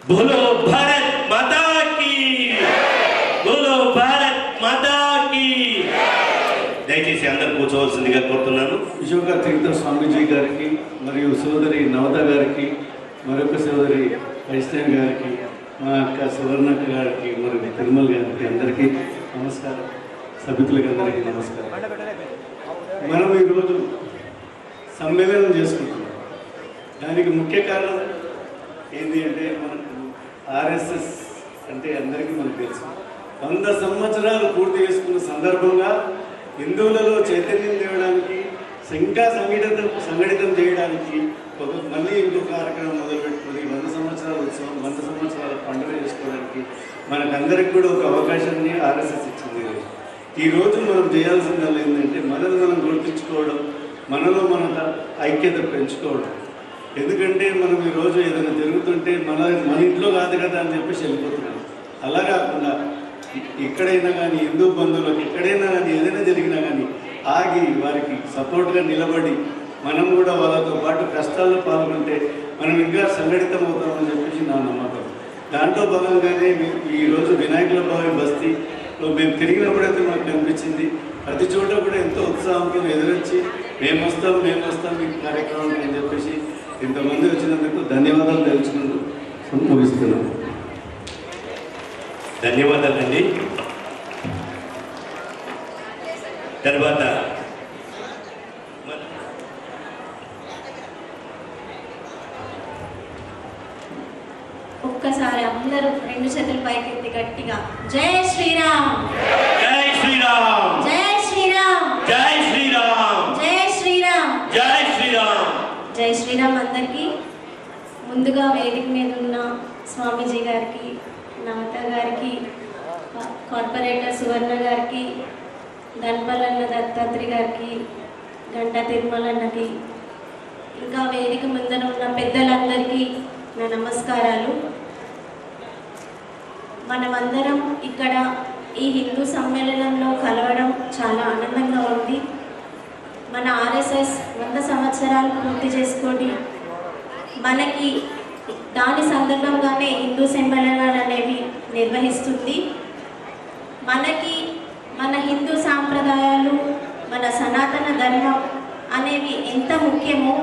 बोलो भारत माता की, बोलो भारत माता की. దయచేసి అందరూ కూర్చోవలసిందిగా కోరుతున్నాను. విశ్వక తీర్థ స్వామీజీ గారికి మరియు సోదరి నవత గారికి మరొక సోదరి వైష్ణవి గారికి మా అక్క సువర్ణక్క గారికి మరియు తిరుమల గారికి అందరికీ నమస్కారం. సభ్యులకి అందరికీ నమస్కారం. మనం ఈరోజు సమ్మేళనం చేసుకుంటున్నాం. దానికి ముఖ్య కారణం ఏంటి అంటే మనకు ఆర్ఎస్ఎస్ అంటే అందరికీ మనకు తెలుసు. 100 సంవత్సరాలు పూర్తి చేసుకున్న సందర్భంగా హిందువులలో చైతన్యం తేవడానికి ఇంకా సంఘటితం చేయడానికి మళ్ళీ ఇంకో కార్యక్రమం మొదలుపెట్టుకుని 100 సంవత్సరాల ఉత్సవం 100 సంవత్సరాల పండుగ చేసుకోవడానికి మనకందరికి కూడా ఒక అవకాశాన్ని ఆర్ఎస్ఎస్ ఇచ్చింది. ఈరోజు మనం చేయాల్సిందల్లా ఏంటంటే మనల్ని మనం గుర్తించుకోవడం, మనలో మన ఐక్యత పెంచుకోవడం. ఎందుకంటే మనం ఈరోజు ఏదైనా జరుగుతుంటే మన ఇంట్లో కాదు కదా అని చెప్పేసి వెళ్ళిపోతున్నాం. అలా కాకుండా ఎక్కడైనా కానీ హిందూ బంధువులకు ఎక్కడైనా కానీ ఏదైనా జరిగినా కానీ ఆగి వారికి సపోర్ట్గా నిలబడి మనం కూడా వాళ్ళతో పాటు కష్టాల్లో పాల్గొంటే మనం ఇంకా సంఘటితం అవుతామని చెప్పేసి నా నమ్మకం. దాంట్లో భాగంగానే ఈరోజు వినాయకుల బావి బస్తీలో మేము తిరిగినప్పుడైతే మాకు కనిపించింది. ప్రతి చోట కూడా ఎంతో ఉత్సాహంతో ఎదురొచ్చి మేము వస్తాం ఈ కార్యక్రమం అని చెప్పేసి ఇంతమంది వచ్చినందుకు ధన్యవాదాలు తెలుసుకుంటూ ముగిస్తున్నాను. ధన్యవాదాలండి. తర్వాత ఒక్కసారి అందరూ 2 చేతులు పైకెత్తి గట్టిగా జై శ్రీరామ్, జై శ్రీరామ్, జై శ్రీరామ్, జై శ్రీరామ్, జై శ్రీరామ్, జై శ్రీరామ్. జై శ్రీరామ్. అందరికీ ముందుగా వేదిక మీద ఉన్న స్వామీజీ గారికి, నవత గారికి, కార్పొరేటర్ సువర్ణ గారికి, ధన్పలన్న దత్తాత్రి గారికి, గంటా తిరుమలన్నకి, ఇంకా వేదిక ముందర ఉన్న పెద్దలందరికీ నా నమస్కారాలు. మనమందరం ఇక్కడ ఈ హిందూ సమ్మేళనంలో కలవడం చాలా ఆనందంగా ఉంది. మన ఆర్ఎస్ఎస్ 100 సంవత్సరాలు పూర్తి చేసుకొని మనకి దాని సందర్భంగానే హిందూ సమ్మేళనాలు అనేవి నిర్వహిస్తుంది. మనకి మన హిందూ సాంప్రదాయాలు, మన సనాతన ధర్మం అనేవి ఎంత ముఖ్యమో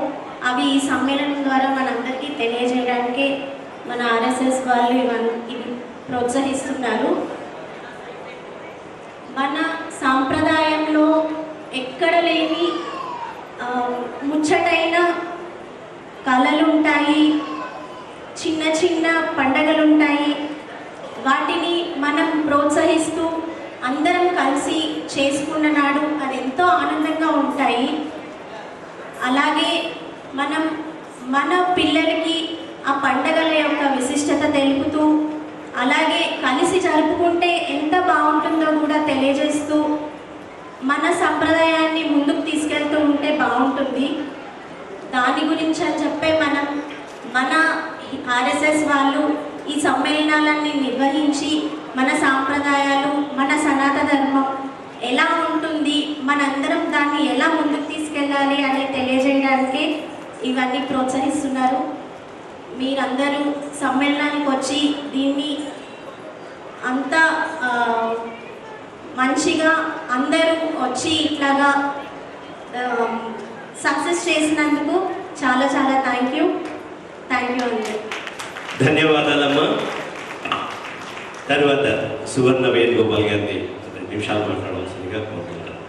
అవి ఈ సమ్మేళనం ద్వారా మనందరికీ తెలియజేయడానికే మన ఆర్ఎస్ఎస్ వాళ్ళు ఇవి ప్రోత్సహిస్తున్నారు. మన సాంప్రదాయంలో ఎక్కడ లేని ముచ్చటైన కళలు ఉంటాయి, చిన్న చిన్న పండగలు ఉంటాయి. వాటిని మనం ప్రోత్సహిస్తూ అందరం కలిసి చేసుకున్న నాడు అది ఎంతో ఆనందంగా ఉంటాయి. అలాగే మనం మన పిల్లలకి ఆ పండగల యొక్క విశిష్టత తెలుపుతూ, అలాగే కలిసి జరుపుకుంటే ఎంత బాగుంటుందో కూడా తెలియజేస్తూ మన సంప్రదాయాన్ని ముందుకు తీసుకెళ్తూ ఉంటే బాగుంటుంది. దాని గురించి అని చెప్పే మన ఆర్ఎస్ఎస్ వాళ్ళు ఈ సమ్మేళనాలన్నీ నిర్వహించి మన సాంప్రదాయాలు, మన సనాతన ధర్మం ఎలా ఉంటుంది, మనందరం దాన్ని ఎలా ముందుకు తీసుకెళ్ళాలి అని తెలియజేయడానికే ఇవన్నీ ప్రోత్సహిస్తున్నారు. మీరందరూ సమ్మేళనానికి వచ్చి దీన్ని అంతా మంచిగా అందరూ వచ్చి ఇట్లాగా సక్సెస్ చేసినందుకు చాలా చాలా థ్యాంక్ యూ అండి. ధన్యవాదాలమ్మా. తర్వాత సువర్ణ వేణుగోపాల్ గారిని 2 నిమిషాలు మాట్లాడవలసిందిగా కోరుకుంటాను.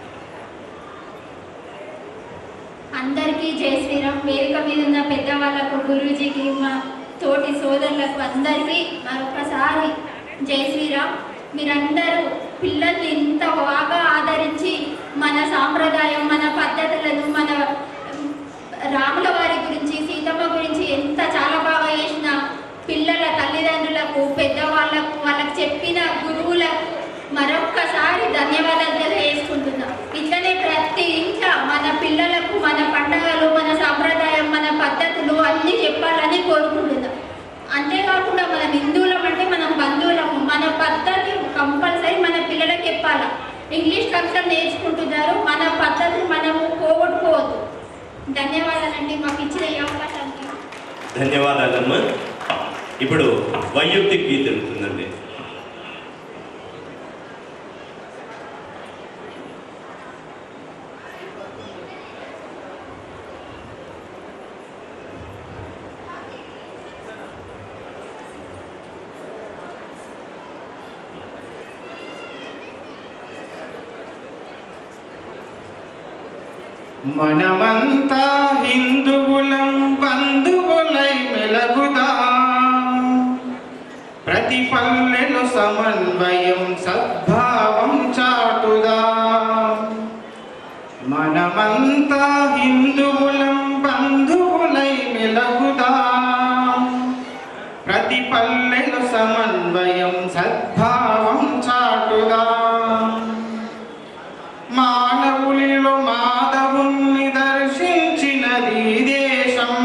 అందరికీ జై శ్రీరామ్. వేదిక మీద ఉన్న పెద్దవాళ్ళకు, గురూజీకి, మా తోటి సోదరులకు అందరికీ మరొకసారి జై శ్రీరామ్. మీరందరూ పిల్లల్ని ఇంత బాగా ఆదరించి మన సాంప్రదాయం, మన పద్ధతులను, మన రాముల వారి గురించి, సీతమ్మ గురించి ఎంత చాలా బాగా చేసిన పిల్లల తల్లిదండ్రులకు, పెద్దవాళ్ళకు, వాళ్ళకు చెప్పిన గురువులకు మరొక్కసారి ధన్యవాదాలు తెలియజేసుకుంటున్నాం. ఇట్లనే ప్రతి ఇంట్లో మన పిల్లలకు మన పండుగలు, మన సాంప్రదాయం, మన పద్ధతులు అన్నీ చెప్పాలని కోరుకుంటున్నాం. అంతేకాకుండా మనం హిందువులం అంటే మనం బంధువులము, మన పద్ధతి కంపల్సరీ మన పిల్లలకు చెప్పాలి. ఇంగ్లీష్ కల్చర్ నేర్చుకుంటున్నారు, మన పద్ధతులు మనము పోగొట్టుకోవద్దు. ధన్యవాదాలండి మాకు ఇచ్చిన ఈ అవకాశానికి. ధన్యవాదాలమ్మా. ఇప్పుడు వైయక్తిక గీత జరుగుతుందండి. మనమంతా హిందువులం, బంధువులై మెలగుదాం. ప్రతి పల్లెలో సమన్వయం, సద్భావం చాటుదాం. మనమంతా హిందువులం, బంధువులై మెలగుదాం. ప్రతి పల్లెలో సమన్వయం, సద్భావం చాటుదాం. మానవులిలో మాధవుణ్ణి దర్శించినది దేశం.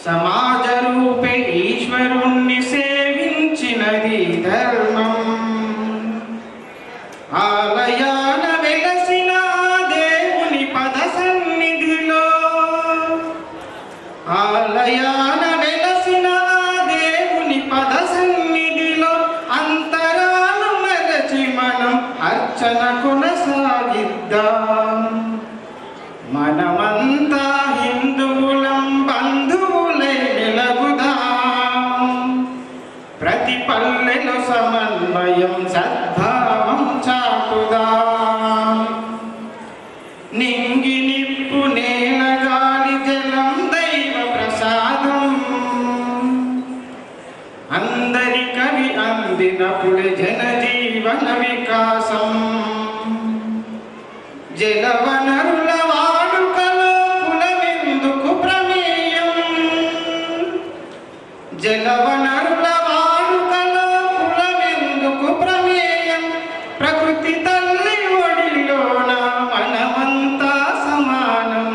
సమాజ రూపే ఈశ్వరుణ్ణి సేవించినది ధర్మం. ఆలయాన వెలసిన దేవుని పద సన్నిధిలో, ఆలయాన వెలసిన దేవుని పద సన్నిధిలో అంతరాలు మరచి మనం అర్చన కొనసాగిద్దాం. మనమంతా హిందువులం, బంధువులై మెలగుదాం. ప్రతి పల్లెలో సమన్వయం, సద్భావం చాటుదాం. నింగి నిప్పు నేల గాలి జలం దైవ ప్రసాదం. అందరికవి అందినప్పుడు జనజీవన వికాసం. జలవనరుల వాడుకలో కులమెందుకు ప్రమేయం. జలవనరుల వాడుకలో కులమెందుకు ప్రమేయం. ప్రకృతి తల్లి ఒడిలోన మనమంతా సమానం.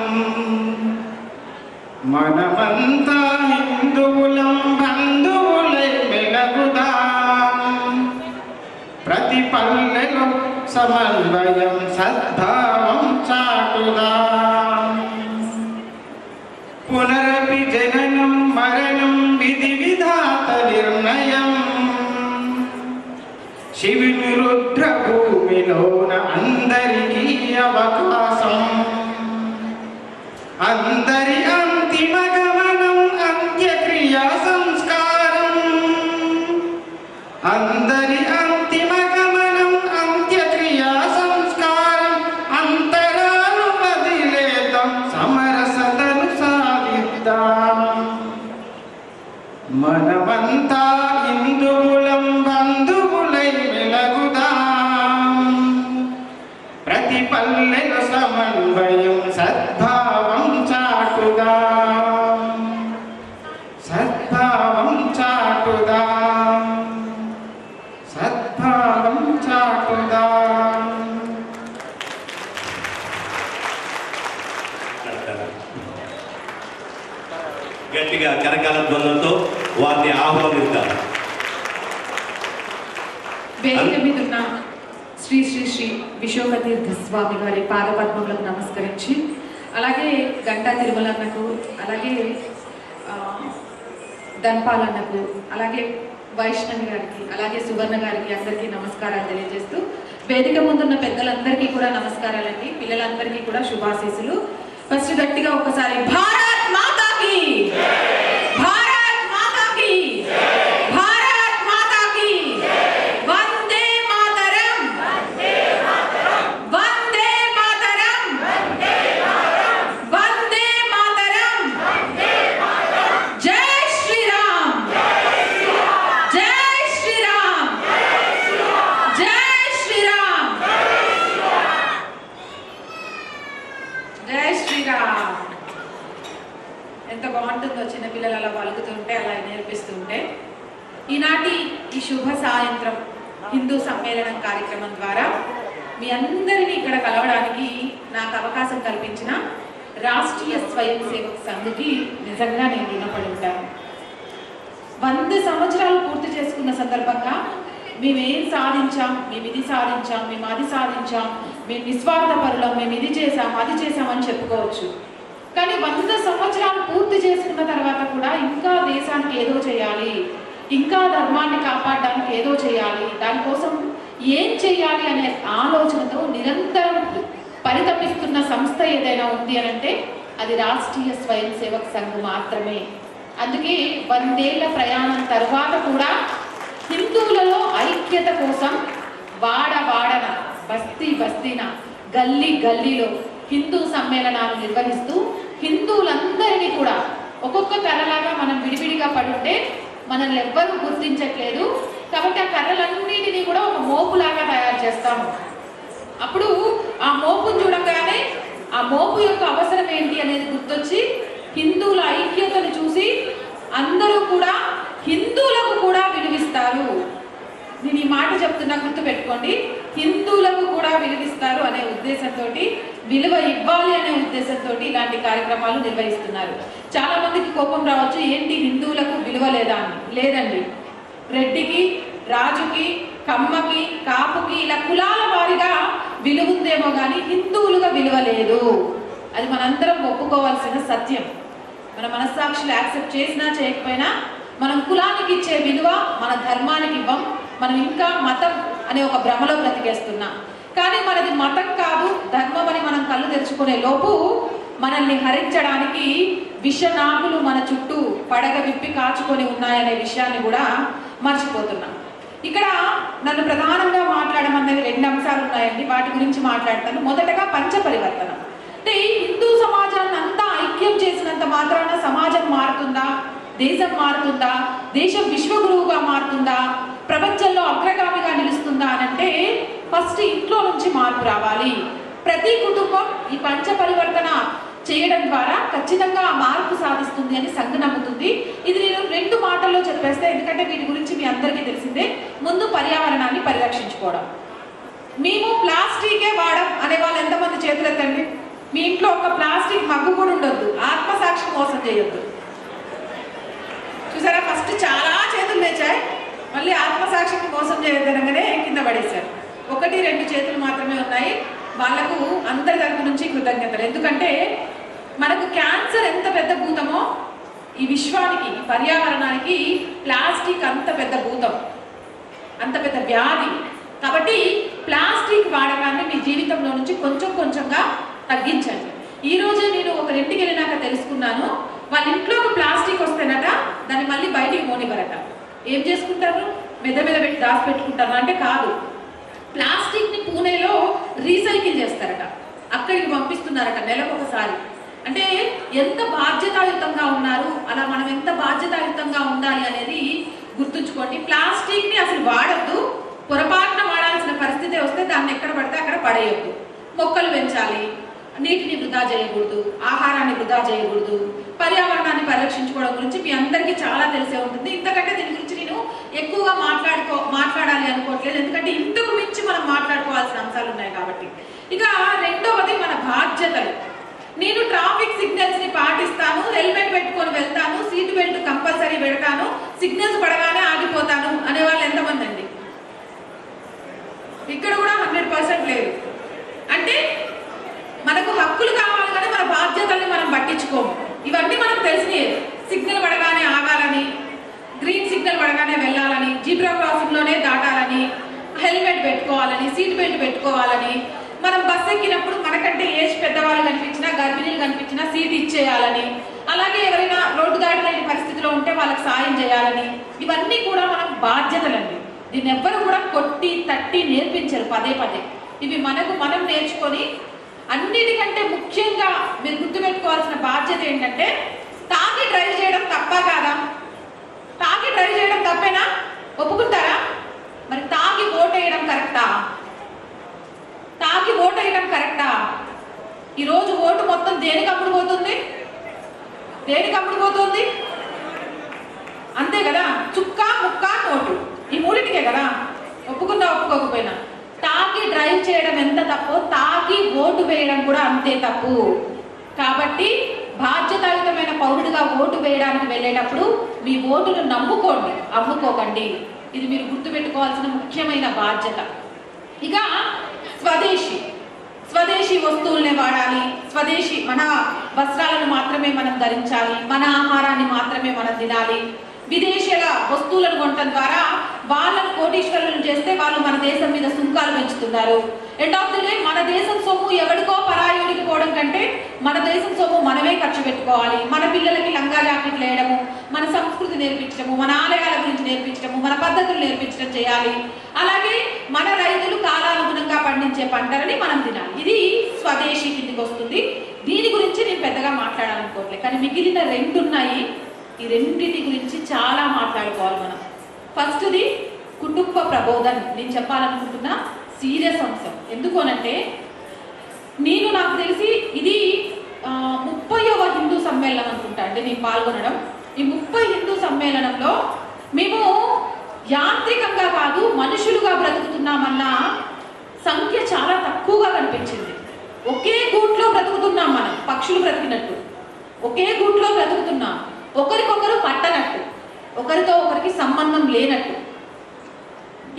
మనమంతా హిందువులం, బంధువులై మెలగుదాం. ప్రతి పల్లెలో సమన్వయం, సద్భావం చాటుదాం. పునరపి జననం మరణం విధి విధాత నిర్ణయం. శివుని రుద్ర భూమిలోన అందరికీ అవకాశం. అందరి అంతిమ గమనం, అంత్యక్రియా సంస్కారం. అందరి అంతిమ గమనం, అంత్యక్రియా సంస్కారం. అంతరాలు వదిలేద్దాం, సమరసతను సాధిద్దాం. మనమంతా హిందువులం, బంధువులై మెలగుదాం. ప్రతి పల్లెలో సమన్వయం, సద్భావం చాటుదాం. సద్భావం చాటుదాం. సద్భావం చాటుదాం. గట్టిగా కరకాల ధ్వనులతో వారిని ఆహ్వానిస్తారు. వేదిక మీద ఉన్న శ్రీ శ్రీ శ్రీ విశ్వతీర్థ స్వామి వారి పాదపద్మములకు నమస్కరించి, అలాగే గంటా తిరుమలన్నకు, అలాగే ధన్పాలన్నకు, అలాగే వైష్ణవి గారికి, అలాగే సువర్ణ గారికి అందరికీ నమస్కారాలు తెలియజేస్తూ, వేదిక ముందున్న పెద్దలందరికీ కూడా నమస్కారాలండి. పిల్లలందరికీ కూడా శుభాశీస్సులు. ఫస్ట్ గట్టిగా ఒకసారి భారత్ మాతాకి, భారత్ మాతాకి, భారత్ మాతాకి, వందే మాతరం, వందే మాతరం, వందే మాతరం, జై శ్రీరామ్, జై శ్రీరామ్, జై శ్రీరామ్, జై శ్రీరామ్. ఎంత బాగుంటుందో చిన్నపిల్లలు అలా పలుకుతుంటే, అలా నేర్పిస్తుంటే. ఈనాటి ఈ శుభ సాయంత్రం హిందూ సమ్మేళనం కార్యక్రమం ద్వారా మీ అందరినీ ఇక్కడ కలవడానికి నాకు అవకాశం కల్పించిన రాష్ట్రీయ స్వయం సేవక్ సంఘ్కి నిజంగా నేను రుణపడి ఉంటాను. 100 సంవత్సరాలు పూర్తి చేసుకున్న సందర్భంగా మేమేం సాధించాం, మేము ఇది సాధించాం, మేము అది సాధించాం, మేము నిస్వార్థ పరులం, మేము ఇది చేసాం, అది చేసామని చెప్పుకోవచ్చు. కానీ 100 సంవత్సరాలు పూర్తి చేసుకున్న తర్వాత కూడా ఇంకా దేశానికి ఏదో చేయాలి, ఇంకా ధర్మాన్ని కాపాడడానికి ఏదో చేయాలి, దానికోసం ఏం చేయాలి అనే ఆలోచనతో నిరంతరం పరితపిస్తున్న సంస్థ ఏదైనా ఉంది అని అంటే అది రాష్ట్రీయ స్వయం సేవక్ సంఘ్ మాత్రమే. అందుకే 100 ఏళ్ల ప్రయాణం తర్వాత కూడా హిందువులలో ఐక్యత కోసం వాడన బస్తీన గల్లీ గల్లీలో హిందూ సమ్మేళనాలు నిర్వహిస్తూ హిందువులందరినీ కూడా ఒక్కొక్క కర్రలాగా మనం విడివిడిగా పడుంటే మనల్ని ఎవ్వరూ గుర్తించట్లేదు. కాబట్టి ఆ కర్రలన్నిటినీ కూడా ఒక మోపులాగా తయారు చేస్తాము. అప్పుడు ఆ మోపును చూడగానే ఆ మోపు యొక్క అవసరం ఏంటి అనేది గుర్తొచ్చి హిందువుల ఐక్యతను చూసి అందరూ కూడా హిందువులకు కూడా విలువిస్తారు. నేను ఈ మాట చెప్తున్నా, గుర్తుపెట్టుకోండి. హిందువులకు కూడా విలువిస్తారు అనే ఉద్దేశంతో, విలువ ఇవ్వాలి అనే ఉద్దేశంతో ఇలాంటి కార్యక్రమాలు నిర్వహిస్తున్నారు. చాలా మందికి కోపం రావచ్చు, ఏంటి హిందువులకు విలువ లేదా అని. లేదండి, రెడ్డికి, రాజుకి, కమ్మకి, కాపుకి ఇలా కులాల వారిగా విలువ ఉందేమో కానీ హిందువులుగా విలువ లేదు. అది మనందరం ఒప్పుకోవాల్సిన సత్యం. మన మనస్సాక్షులు యాక్సెప్ట్ చేసినా చేయకపోయినా మనం కులానికి ఇచ్చే విలువ మన ధర్మానికి ఇవ్వం. మనం ఇంకా మతం అనే ఒక భ్రమలో బ్రతికేస్తున్నాం. కానీ మనది మతం కాదు, ధర్మం అని మనం కళ్ళు తెరుచుకునే లోపు మనల్ని హరించడానికి విషనాగులు మన చుట్టూ పడగ విప్పి కాచుకొని ఉన్నాయనే విషయాన్ని కూడా మర్చిపోతున్నాం. ఇక్కడ నన్ను ప్రధానంగా మాట్లాడమన్నవి 2 అంశాలు ఉన్నాయండి, వాటి గురించి మాట్లాడతాను. మొదటగా పంచపరివర్తన. అంటే హిందూ సమాజాన్ని అంతా ఐక్యం చేసినంత మాత్రాన సమాజం మారుతుందా, దేశం మారుతుందా, దేశం విశ్వగురువుగా మారుతుందా, ప్రపంచంలో అగ్రగామిగా నిలుస్తుందా అనంటే ఫస్ట్ ఇంట్లో నుంచి మార్పు రావాలి. ప్రతి కుటుంబం ఈ పంచపరివర్తన చేయడం ద్వారా ఖచ్చితంగా ఆ మార్పు సాధిస్తుంది అని సంఘ నమ్ముతుంది. ఇది నేను 2 మాటల్లో చెప్పేస్తే, ఎందుకంటే వీటి గురించి మీ అందరికీ తెలిసిందే. ముందు పర్యావరణాన్ని పరిరక్షించుకోవడం. మేము ప్లాస్టికే వాడం అనే వాళ్ళు ఎంతమంది చేతులు ఎత్తండి. మీ ఇంట్లో ఒక ప్లాస్టిక్ మగ్గు కూడా ఉండొద్దు, ఆత్మసాక్షి మోసం చేయొద్దు. చూసారా, ఫస్ట్ చాలా చేతులు లేచాయి, మళ్ళీ ఆత్మసాక్షికి మోసం చేయొద్దనగానే కింద పడేశారు. 1-2 చేతులు మాత్రమే ఉన్నాయి. వాళ్లకు అందరి తరపు నుంచి కృతజ్ఞతలు. ఎందుకంటే మనకు క్యాన్సర్ ఎంత పెద్ద భూతమో ఈ విశ్వానికి, ఈ పర్యావరణానికి ప్లాస్టిక్ అంత పెద్ద భూతం, అంత పెద్ద వ్యాధి. కాబట్టి ప్లాస్టిక్ వాడకాన్ని మీ జీవితంలో నుంచి కొంచెం కొంచెంగా తగ్గించండి. ఈ రోజే నేను ఒకరి ఇంటికి వెళ్ళినాక తెలుసుకున్నాను, వాళ్ళ ఇంట్లో ఒక ప్లాస్టిక్ వస్తేనట దాన్ని మళ్ళీ బయటికి మోనివ్వరట. ఏం చేసుకుంటారు, మెద పెట్టి దాచి పెట్టుకుంటారు అంటే కాదు, ప్లాస్టిక్ని పూణేలో రీసైకిల్ చేస్తారట, అక్కడికి పంపిస్తున్నారట నెలకొకసారి. అంటే ఎంత బాధ్యతాయుతంగా ఉన్నారు, అలా మనం ఎంత బాధ్యతాయుతంగా ఉండాలి అనేది గుర్తుంచుకోండి. ప్లాస్టిక్ని అసలు వాడద్దు, పొరపాటున వాడాల్సిన పరిస్థితి వస్తే దాన్ని ఎక్కడ పడితే అక్కడ పడేయద్దు. మొక్కలు పెంచాలి, నీటిని వృధా చేయకూడదు, ఆహారాన్ని వృధా చేయకూడదు, పర్యావరణాన్ని పరిరక్షించుకోవడం గురించి మీ అందరికీ చాలా తెలిసే ఉంటుంది. ఇంతకంటే దీని గురించి నేను ఎక్కువగా మాట్లాడాలి అనుకోవట్లేదు, ఎందుకంటే ఇంతకు మించి మనం మాట్లాడుకోవాల్సిన అంశాలు ఉన్నాయి కాబట్టి. ఇక రెండవది మన బాధ్యతలు. నేను ట్రాఫిక్ సిగ్నల్స్ ని పాటిస్తాను, హెల్మెట్ పెట్టుకొని వెళ్తాను, సీట్ బెల్ట్ కంపల్సరీ పెడతాను, సిగ్నల్స్ పడగానే ఆగిపోతాను అనే వాళ్ళు ఎంతమంది అండి? ఇక్కడ కూడా 100% లేదు. అంటే మనకు హక్కులు కావాలి కానీ మన బాధ్యతల్ని మనం పట్టించుకోము. ఇవన్నీ మనకు తెలిసినవి. సిగ్నల్ పడగానే ఆగాలని, గ్రీన్ సిగ్నల్ పడగానే వెళ్ళాలని, జీబ్రా క్రాసింగ్ లోనే దాటాలని, హెల్మెట్ పెట్టుకోవాలని, సీట్ బెల్ట్ పెట్టుకోవాలని, మనం బస్ ఎక్కినప్పుడు మనకంటే ఏజ్ పెద్దవాళ్ళు కనిపించినా, గర్భిణీలు కనిపించినా సీట్ ఇచ్చేయాలని, అలాగే ఎవరైనా రోడ్డు దాటలేని పరిస్థితిలో ఉంటే వాళ్ళకి సాయం చేయాలని, ఇవన్నీ కూడా మనం బాధ్యతలండి. దీన్ని ఎవ్వరు కూడా కొట్టి తట్టి నేర్పించరు పదే. ఇవి మనకు మనం నేర్చుకొని, అన్నిటికంటే ముఖ్యంగా మీరు గుర్తుపెట్టుకోవాల్సిన బాధ్యత ఏంటంటే, తాగి డ్రైవ్ చేయడం తప్పా కాదా? తాగి డ్రైవ్ చేయడం తప్పేనా? ఒప్పుకుంటారా? మరి తాగి ఓటేయడం కరెక్టా? తాగి ఓటేయడం కరెక్టా? ఈరోజు ఓటు మొత్తం దేనికి అమ్ముడు పోతుంది? దేనికి అమ్ముడు పోతుంది? అంతే కదా, చుక్క ముక్క నోటు, ఈ మూడింటికే కదా. ఒప్పుకున్నా ఒప్పుకోకపోయినా తాగి డ్రైవ్ చేయడం ఎంత తప్పో తాగి ఓటు వేయడం కూడా అంతే తప్పు. కాబట్టి బాధ్యతాయుతమైన పౌరుడిగా ఓటు వేయడానికి వెళ్ళేటప్పుడు మీ ఓటును నమ్ముకోండి, అమ్ముకోకండి. ఇది మీరు గుర్తుపెట్టుకోవాల్సిన ముఖ్యమైన బాధ్యత. ఇక స్వదేశీ వస్తువుల్ని వాడాలి, స్వదేశీ మన వస్త్రాలను మాత్రమే మనం ధరించాలి, మన ఆహారాన్ని మాత్రమే మనం తినాలి. విదేశీయుల వస్తువులను కొనడం ద్వారా వాళ్ళను కోటీశ్వరులను చేస్తే వాళ్ళు మన దేశం మీద సుంకాలు పెంచుతున్నారు. ఎండ్ ఆఫ్ ది డే మన దేశం సొమ్ము ఎవరికో పరాయుడికి పోవడం కంటే మన దేశం సొమ్ము మనమే ఖర్చు పెట్టుకోవాలి. మన పిల్లలకి లంగా జాకెట్లు వేయడము, మన సంస్కృతి నేర్పించడము, మన ఆలయాల గురించి నేర్పించడము, మన పద్ధతులు నేర్పించడం చేయాలి. అలాగే మన రైతులు కాలానుగుణంగా పండించే పంటలని మనం తినాలి. ఇది స్వదేశీ కిందికి వస్తుంది. దీని గురించి నేను పెద్దగా మాట్లాడాలనుకోవట్లేదు. కానీ మిగిలిన 2 ఉన్నాయి. ఈ రెండింటి గురించి చాలా మాట్లాడుకోవాలి మనం. ఫస్ట్ది కుటుంబ ప్రబోధన్. నేను చెప్పాలనుకుంటున్న సీరియస్ అంశం. ఎందుకు అనంటే నాకు తెలిసి ఇది 30వ హిందూ సమ్మేళనం అనుకుంటా అంటే నేను పాల్గొనడం. ఈ 30 హిందూ సమ్మేళనంలో మేము యాంత్రికంగా కాదు మనుషులుగా బ్రతుకుతున్నామన్న సంఖ్య చాలా తక్కువగా కనిపించింది. ఒకే గూట్లో బ్రతుకుతున్నాం మనం, పక్షులు బ్రతికినట్టు ఒకే గూట్లో బ్రతుకుతున్నాం. ఒకరికొకరు పట్టనట్టు, ఒకరితో ఒకరికి సంబంధం లేనట్టు.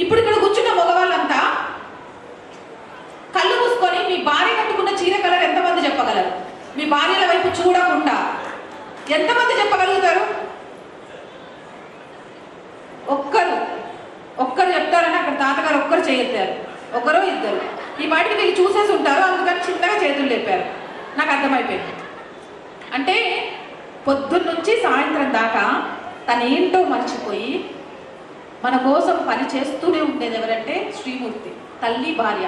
ఇప్పుడు ఇక్కడ కూర్చున్న మగవాళ్ళంతా కళ్ళు మూసుకొని మీ భార్య కట్టుకున్న చీర కలర్ ఎంతమంది చెప్పగలరు? మీ భార్యల వైపు చూడకుండా ఎంతమంది చెప్పగలుగుతారు? ఒక్కరు చెప్తారని అక్కడ తాతగారు ఒక్కరు చేయెత్తారు, ఒకరో ఇద్దరు. ఈ వాటికి వీళ్ళు చూసేసి ఉంటారు, అందుకని చిన్నగా చేతులు లేపారు. నాకు అర్థమైపోయింది. అంటే పొద్దున్న నుంచి సాయంత్రం దాకా తనేంటో మర్చిపోయి మన కోసం పని చేస్తూనే ఉండేది ఎవరంటే శ్రీమూర్తి, తల్లి, భార్య.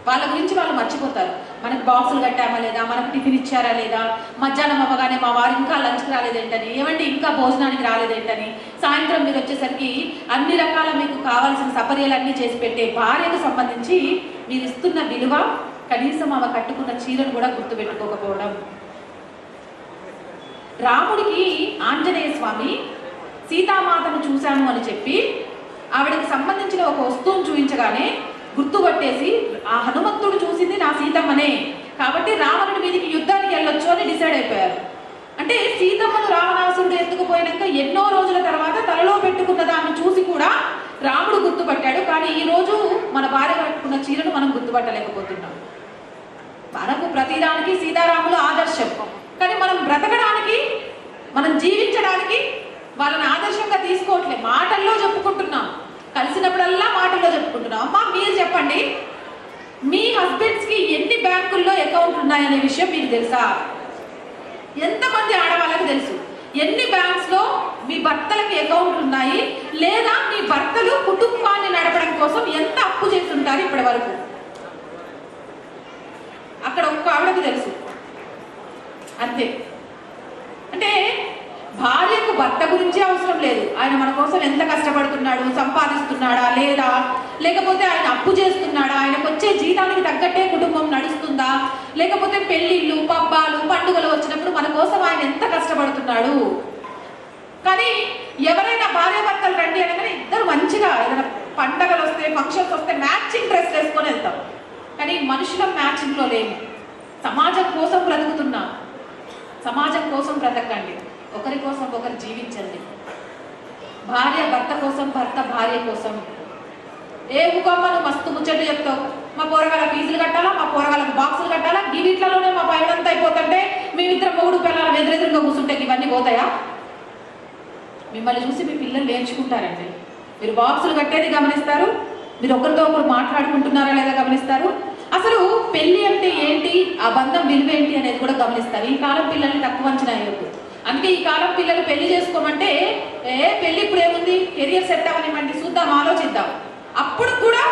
వాళ్ళ గురించి వాళ్ళు మర్చిపోతారు. మనకు బాక్సులు కట్టామా లేదా, మనకు టిఫిన్ ఇచ్చారా లేదా, మధ్యాహ్నం అవ్వగానే మా వారు ఇంకా లంచ్కి రాలేదేంటని, ఏమంటే ఇంకా భోజనానికి రాలేదేంటని, సాయంత్రం మీరు వచ్చేసరికి అన్ని రకాల మీకు కావాల్సిన సపర్యలన్నీ చేసి పెట్టే భార్యకు సంబంధించి మీరు ఇస్తున్న విలువ కనీసం ఆమె కట్టుకున్న చీరను కూడా గుర్తుపెట్టుకోకపోవడం. రాముడికి ఆంజనేయ స్వామి సీతామాతను చూశాను అని చెప్పి ఆవిడకి సంబంధించిన ఒక వస్తువును చూపించగానే గుర్తుపట్టేసి ఆ హనుమంతుడు చూసింది నా సీతమ్మనే కాబట్టి రావణుడి మీదకి యుద్ధానికి వెళ్ళొచ్చు అని డిసైడ్ అయిపోయారు. అంటే సీతమ్మను రావణాసురుడు ఎత్తుకుపోయినాక ఎన్నో రోజుల తర్వాత తలలో పెట్టుకున్న దాన్ని చూసి కూడా రాముడు గుర్తుపట్టాడు. కానీ ఈ రోజు మన భార్య కట్టుకున్న చీరను మనం గుర్తుపట్టలేకపోతున్నాం. మనకు ప్రతిదానికి సీతారాములు ఆదర్శం, కానీ మనం బ్రతకడానికి, మనం జీవించడానికి వాళ్ళని ఆదర్శంగా తీసుకోవట్లేదు. మాటల్లో చెప్పుకుంటున్నాం, కలిసినప్పుడల్లా మాటల్లో చెప్పుకుంటున్నాం. అమ్మా మీరు చెప్పండి, మీ హస్బెండ్స్కి ఎన్ని బ్యాంకుల్లో అకౌంట్ ఉన్నాయనే విషయం మీకు తెలుసా? ఎంతమంది ఆడవాళ్ళకి తెలుసు? ఎన్ని బ్యాంక్స్లో మీ భర్తలకి అకౌంట్ ఉన్నాయి? లేదా మీ భర్తలు కుటుంబాన్ని నడపడం కోసం ఎంత అప్పు చేస్తుంటారు ఇప్పటి వరకు? అక్కడ ఒక్క ఆవిడకు తెలుసు అంతే. అంటే భార్యకు భర్త గురించి అవసరం లేదు, ఆయన మన కోసం ఎంత కష్టపడుతున్నాడు, సంపాదిస్తున్నాడా లేదా, లేకపోతే ఆయన అప్పు చేస్తున్నాడా, ఆయనకు వచ్చే జీతానికి తగ్గట్టే కుటుంబం నడుస్తుందా, లేకపోతే పెళ్లిళ్ళు, పబ్బాలు, పండుగలు వచ్చినప్పుడు మన కోసం ఆయన ఎంత కష్టపడుతున్నాడు. కానీ ఎవరైనా భార్యాభర్తలు రండి అనగానే ఇద్దరు మంచిగా ఏదైనా పండగలు వస్తే, ఫంక్షన్స్ వస్తే మ్యాచింగ్ డ్రెస్ వేసుకొని వెళ్తాం. కానీ మనుషుల మ్యాచింగ్లో లేము. సమాజం కోసం బ్రతుకుతున్నాం. సమాజం కోసం బ్రతకండి, ఒకరి కోసం ఒకరు జీవించండి. భార్య భర్త కోసం, భర్త భార్య కోసం. ఏ ముఖమ్మ నువ్వు మస్తు ముచ్చట్లు చెప్తావు, మా పోరగాల ఫీజులు కట్టాలా, మా పోరగాలకు బాక్సులు కట్టాలా, ఈ వీటిలోనే మా పైనంతా అయిపోతుంటే మేమిద్దరు మొగుడు పిల్లలు ఎదురెదురుగా కూర్చుంటే ఇవన్నీ పోతాయా? మిమ్మల్ని చూసి మీ పిల్లలు నేర్చుకుంటారండి. మీరు బాక్సులు కట్టేది గమనిస్తారు, మీరు ఒకరితో ఒకరు మాట్లాడుకుంటున్నారా లేదా గమనిస్తారు, అసలు పెళ్లి అంటే ఏంటి, ఆ బంధం విలువేంటి అనేది కూడా గమనిస్తారు. ఈ కాలం పిల్లల్ని తక్కువ అంచనా వేయొద్దు. అందుకే ఈ కాలం పిల్లలు పెళ్లి చేసుకోమంటే పెళ్లి ఇప్పుడు ఏముంది, కెరియర్ సెట్ అవ్వనివ్వండి, చూద్దాం, ఆలోచిద్దాం. అప్పుడు కూడా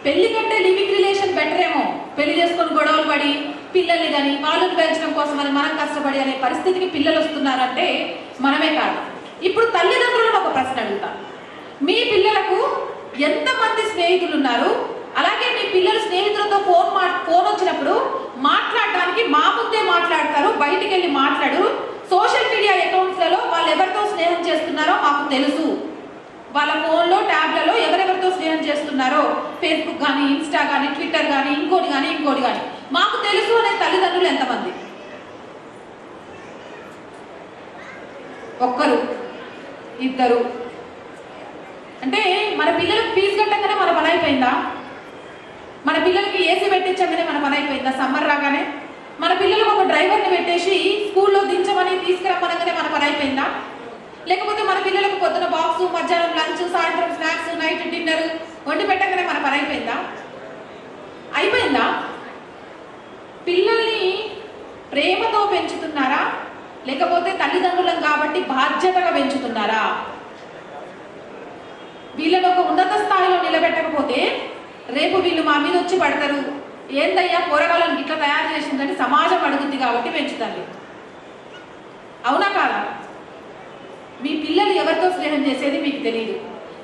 పెళ్లి కంటే లివింగ్ రిలేషన్ బెటర్ ఏమో. పెళ్లి చేసుకొని గొడవలు పడి పిల్లల్ని కానీ వాళ్ళని పెంచడం కోసం అని మనం కష్టపడి అనే పరిస్థితికి పిల్లలు వస్తున్నారంటే మనమే కాదు. ఇప్పుడు తల్లిదండ్రులను ఒక ప్రశ్న అడుగుతాను, మీ పిల్లలకు ఎంతమంది స్నేహితులు ఉన్నారు? అలాగే మీ పిల్లలు స్నేహితులతో ఫోన్ వచ్చినప్పుడు మాట్లాడడానికి మా ముందే మాట్లాడతారు, బయటికి వెళ్ళి మాట్లాడు. సోషల్ మీడియా అకౌంట్స్లలో వాళ్ళు ఎవరితో స్నేహం చేస్తున్నారో మాకు తెలుసు. వాళ్ళ ఫోన్లో, ట్యాబ్లలో ఎవరెవరితో స్నేహం చేస్తున్నారో, ఫేస్బుక్ కానీ, ఇన్స్టా కానీ, ట్విట్టర్ కానీ, ఇంకోటి కానీ మాకు తెలుసు అనే తల్లిదండ్రులు ఎంతమంది? ఒక్కరు, ఇద్దరు. అంటే మన పిల్లలకు ఫీజు కట్టగానే మన పని అయిపోయిందా? మన పిల్లలకి ఏసీ పెట్టించగానే మన పని అయిపోయిందా? సమ్మర్ రాగానే మన పిల్లలకు ఒక డ్రైవర్ని పెట్టేసి స్కూల్లో దించమని తీసుకురమ్మనగానే మన పని అయిపోయిందా? లేకపోతే మన పిల్లలకు పొద్దున బాక్సు, మధ్యాహ్నం లంచ్, సాయంత్రం స్నాక్స్, నైట్ డిన్నర్ వండి పెట్టగానే మన పని అయిపోయిందా? పిల్లల్ని ప్రేమతో పెంచుతున్నారా, లేకపోతే తల్లిదండ్రులం కాబట్టి బాధ్యతగా పెంచుతున్నారా? వీళ్ళని ఒక ఉన్నత స్థాయిలో నిలబెట్టకపోతే రేపు వీళ్ళు మా మీద వచ్చి పడతారు, ఏందయ్యా పోరగాళ్ళని ఇట్లా తయారు చేసిందని సమాజం అడుగుద్ది కాబట్టి పెంచుతారు. అవునా కాదా? మీ పిల్లలు ఎవరితో స్నేహం చేసేది మీకు తెలియదు.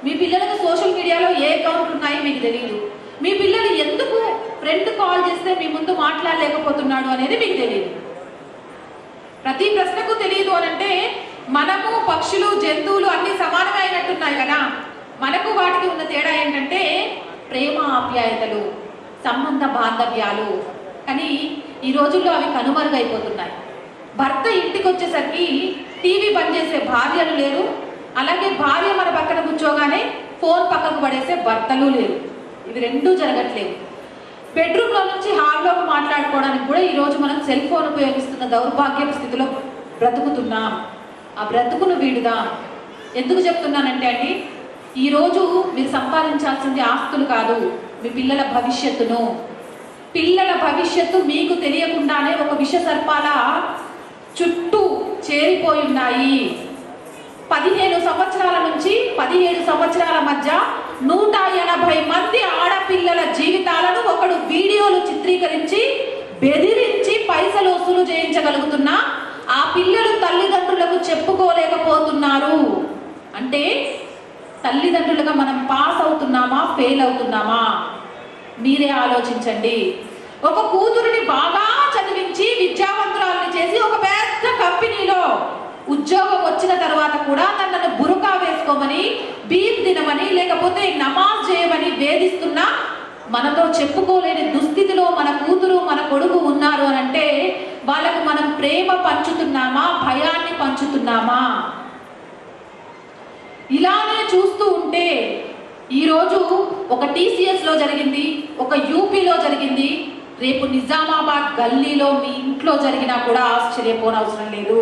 మీ పిల్లలకు సోషల్ మీడియాలో ఏ అకౌంట్లు ఉన్నాయో మీకు తెలియదు. మీ పిల్లలు ఎందుకు ఫ్రెండ్ కాల్ చేస్తే మీ ముందు మాట్లాడలేకపోతున్నాడు అనేది మీకు తెలియదు. ప్రతి ప్రశ్నకు తెలియదు అనంటే మనము, పక్షులు, జంతువులు అన్ని సమానమైనట్టున్నాయి కదా. మనకు వాటికి ఉన్న తేడా ఏంటంటే ప్రేమ, ఆప్యాయతలు, సంబంధ బాంధవ్యాలు. కానీ ఈ రోజుల్లో అవి కనుమరుగైపోతున్నాయి. భర్త ఇంటికి వచ్చేసరికి టీవీ బంద్ చేసే భార్యలు లేరు, అలాగే భార్య మన పక్కన కూర్చోగానే ఫోన్ పక్కకు పడేసే భర్తలు లేరు. ఇవి రెండూ జరగట్లేదు. బెడ్రూమ్లో నుంచి హాల్లోకి మాట్లాడుకోవడానికి కూడా ఈరోజు మనం సెల్ ఫోన్ ఉపయోగిస్తున్న దౌర్భాగ్య స్థితిలో బ్రతుకుతున్నాం. ఆ బ్రతుకును వీడుదాం. ఎందుకు చెప్తున్నానంటే అండి, ఈరోజు మీరు సంపాదించాల్సింది ఆస్తులు కాదు, మీ పిల్లల భవిష్యత్తును. పిల్లల భవిష్యత్తు మీకు తెలియకుండానే ఒక విష సర్పాల చుట్టూ చేరిపోయి ఉన్నాయి. 15 సంవత్సరాల నుంచి 17 సంవత్సరాల మధ్య 180 మంది ఆడపిల్లల జీవితాలను ఒకడు వీడియోలు చిత్రీకరించి బెదిరించి పైసలు వసూలు చేయించగలుగుతున్నా ఆ పిల్లలు తల్లిదండ్రులకు చెప్పుకోలేకపోతున్నారు. అంటే తల్లిదండ్రులుగా మనం పాస్ అవుతున్నామా, ఫెయిల్ అవుతున్నామా? మీరే ఆలోచించండి. ఒక కూతురిని బాగా చదివించి విద్యావంతురాలని చేసి ఒక పెద్ద కంపెనీలో ఉద్యోగం వచ్చిన తర్వాత కూడా తనను బురకా వేసుకోమని, బీప్ తినమని, లేకపోతే నమాజ్ చేయమని వేధిస్తున్నా మనతో చెప్పుకోలేని దుస్థితిలో మన కూతురు, మన కొడుకు ఉన్నారు అని అంటే వాళ్ళకు మనం ప్రేమ పంచుతున్నామా, భయాన్ని పంచుతున్నామా? ఇలానే చూస్తూ ఉంటే ఈరోజు ఒక టీసీఎస్లో జరిగింది, ఒక యూపీలో జరిగింది, రేపు నిజామాబాద్ గల్లీలో మీ ఇంట్లో జరిగినా కూడా ఆశ్చర్యపోనవసరం లేదు.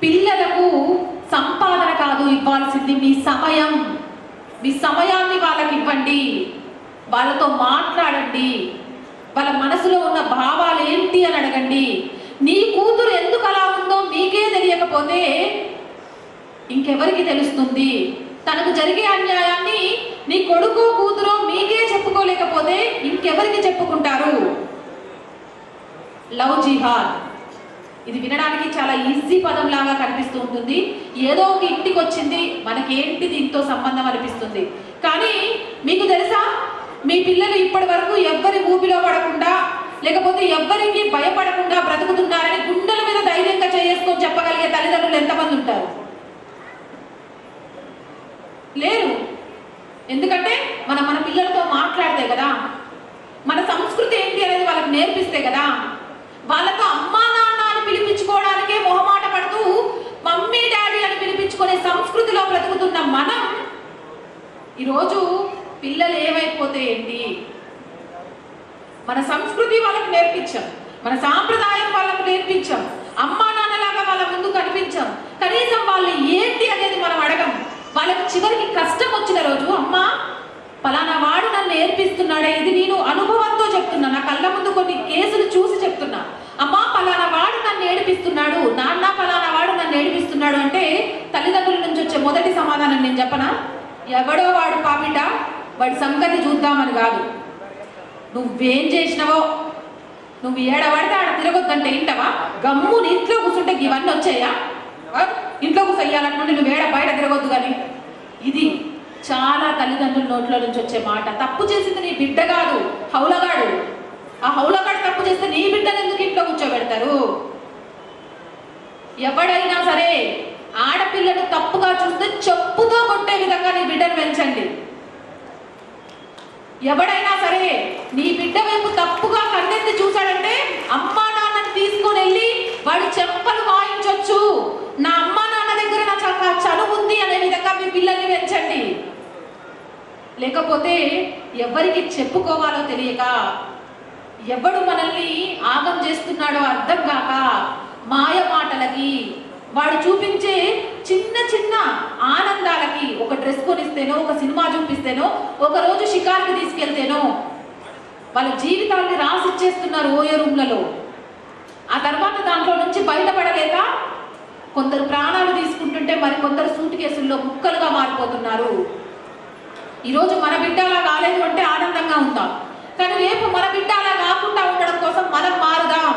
పిల్లలకు సంపాదన కాదు ఇవ్వాల్సింది, మీ సమయం. మీ సమయాన్ని వాళ్ళకి ఇవ్వండి, వాళ్ళతో మాట్లాడండి, వాళ్ళ మనసులో ఉన్న భావాలు ఏంటి అని అడగండి. నీ కూతురు ఎందుకు అలా ఉందో మీకే తెలియకపోతే ఇంకెవరికి తెలుస్తుంది? తనకు జరిగే అన్యాయాన్ని నీ కొడుకు, కూతురు మీకే చెప్పుకోలేకపోతే ఇంకెవరికి చెప్పుకుంటారు? లవ్ జిహాద్, ఇది వినడానికి చాలా ఈజీ పదం లాగా కనిపిస్తూ ఉంటుంది. ఏదో ఒక ఇంటికి వచ్చింది, మనకేంటి దీంతో సంబంధం అనిపిస్తుంది. కానీ మీకు తెలుసా, మీ పిల్లలు ఇప్పటి వరకు ఎవ్వరి ఊపిలో పడకుండా, లేకపోతే ఎవ్వరికి భయపడకుండా బ్రతుకుతున్నారని గుండెల మీద ధైర్యంగా చేసుకొని చెప్పగలిగే తల్లిదండ్రులు ఎంతమంది ఉంటారు? లేరు. ఎందుకంటే మన పిల్లలతో మాట్లాడితే కదా, మన సంస్కృతి ఏంటి అనేది వాళ్ళకి నేర్పిస్తే కదా. వాళ్ళతో అమ్మా నాన్న అని పిలిపించుకోవడానికే మొహమాట పడుతూ మమ్మీ డాడీ అని పిలిపించుకునే సంస్కృతిలో బ్రతుకుతున్న మనం ఈరోజు పిల్లలు ఏమైపోతే ఏంటి? మన సంస్కృతి వాళ్ళకి నేర్పించాం, మన సాంప్రదాయం వాళ్ళకు నేర్పించాం, అమ్మా నాన్నలాగా వాళ్ళ ముందు కనిపించాం. కనీసం వాళ్ళు ఏంటి అనేది మనం అడగం. వాళ్ళకి చివరికి కష్టం వచ్చిన రోజు, అమ్మా పలానా వాడు నన్ను నేర్పిస్తున్నాడే, ఇది నేను అనుభవంతో చెప్తున్నా, నా కళ్ళ ముందు కొన్ని కేసులు చూసి చెప్తున్నా. అమ్మా పలానా వాడు నన్ను ఏడిపిస్తున్నాడు, నాన్న పలానా వాడు నన్ను ఏడిపిస్తున్నాడు అంటే తల్లిదండ్రుల నుంచి వచ్చే మొదటి సమాధానం నేను చెప్పనా? ఎవడో వాడు పాపిట, వాడి సంగతి చూద్దామని కాదు. నువ్వేం చేసినావో, నువ్వు ఏడబడితే ఆడ తిరగొద్దంటే ఇంటవా? గమ్ము ఇంట్లో కూర్చుంటే ఇవన్నీ వచ్చాయా? ఇంట్లో కూర్చొయ్యాలంటే నువ్వు బయట తిరగొద్దు. కానీ ఇది చాలా తల్లిదండ్రుల నోట్లో నుంచి వచ్చే మాట. తప్పు చేసింది నీ బిడ్డ కాదు, హౌలగాడు. ఆ హౌలగాడు తప్పు చేస్తే నీ బిడ్డను ఎందుకు ఇంట్లో కూర్చోబెడతారు? ఎవడైనా సరే ఆడపిల్లను తప్పుగా చూస్తే చెప్పుతో కొట్టే విధంగా నీ బిడ్డను పెంచండి. ఎవడైనా సరే నీ బిడ్డ వైపు తప్పుగా కన్నెత్తి చూశాడంటే అమ్మా నాన్నని తీసుకొని వెళ్ళి వాడి చెంపలు వాయించొచ్చు. నా అమ్మా నాన్న దగ్గర నా చనువు ఉంది అనే విధంగా మీ పిల్లల్ని పెంచండి. లేకపోతే ఎవరికి చెప్పుకోవాలో తెలియక, ఎవడు మనల్ని ఆగం చేస్తున్నాడో అర్థం కాక మాయ మాటలకి, వాడు చూపించే చిన్న చిన్న ఆనందాలకి, ఒక డ్రెస్ కొనిస్తేనో, ఒక సినిమా చూపిస్తేనో, ఒక రోజు షికార్కి తీసుకెళ్తేనో వాళ్ళ జీవితాన్ని రాసిచ్చేస్తున్నారు ఓయో రూమ్లలో. ఆ తర్వాత దాంట్లో నుంచి బయటపడలేక కొందరు ప్రాణాలు తీసుకుంటుంటే మరి కొందరు సూట్ కేసుల్లో ముక్కలుగా మారిపోతున్నారు. ఈరోజు మన బిడ్డ అలా కాలేదు అంటే ఆనందంగా ఉంటాం, కానీ రేపు మన బిడ్డ అలా కాకుండా ఉండడం కోసం మనం మారుదాం.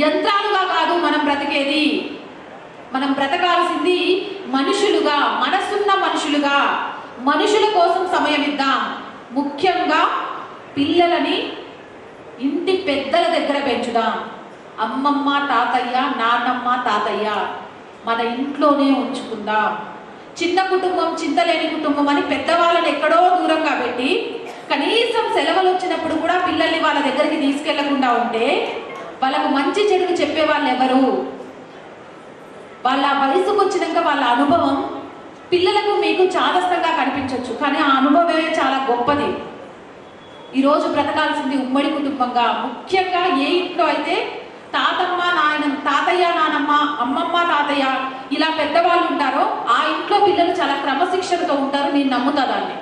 యంత్రాలుగా కాదు మనం బ్రతికేది, మనం బ్రతకాల్సింది మనుషులుగా, మనసున్న మనుషులుగా. మనుషుల కోసం సమయం ఇద్దాం. ముఖ్యంగా పిల్లలని ఇంటి పెద్దల దగ్గర పెంచుదాం. అమ్మమ్మ తాతయ్య, నాన్నమ్మ తాతయ్య మన ఇంట్లోనే ఉంచుకుందాం. చిన్న కుటుంబం, చింతలేని కుటుంబం అని పెద్దవాళ్ళని ఎక్కడో దూరంగా పెట్టి కనీసం సెలవులు వచ్చినప్పుడు కూడా పిల్లల్ని వాళ్ళ దగ్గరికి తీసుకెళ్లకుండా ఉంటే వాళ్ళకు మంచి చెడులు చెప్పే వాళ్ళు ఎవరు? వాళ్ళ వయసుకు వచ్చినాక వాళ్ళ అనుభవం పిల్లలకు మీకు చాదస్తంగా కనిపించవచ్చు, కానీ ఆ అనుభవమే చాలా గొప్పది. ఈరోజు బ్రతకాల్సింది ఉమ్మడి కుటుంబంగా. ముఖ్యంగా ఏ ఇంట్లో అయితే తాతయ్య నానమ్మ, అమ్మమ్మ తాతయ్య ఇలా పెద్దవాళ్ళు ఉంటారో ఆ ఇంట్లో పిల్లలు చాలా క్రమశిక్షణతో ఉంటారు. నేను నమ్ముతా దాన్ని.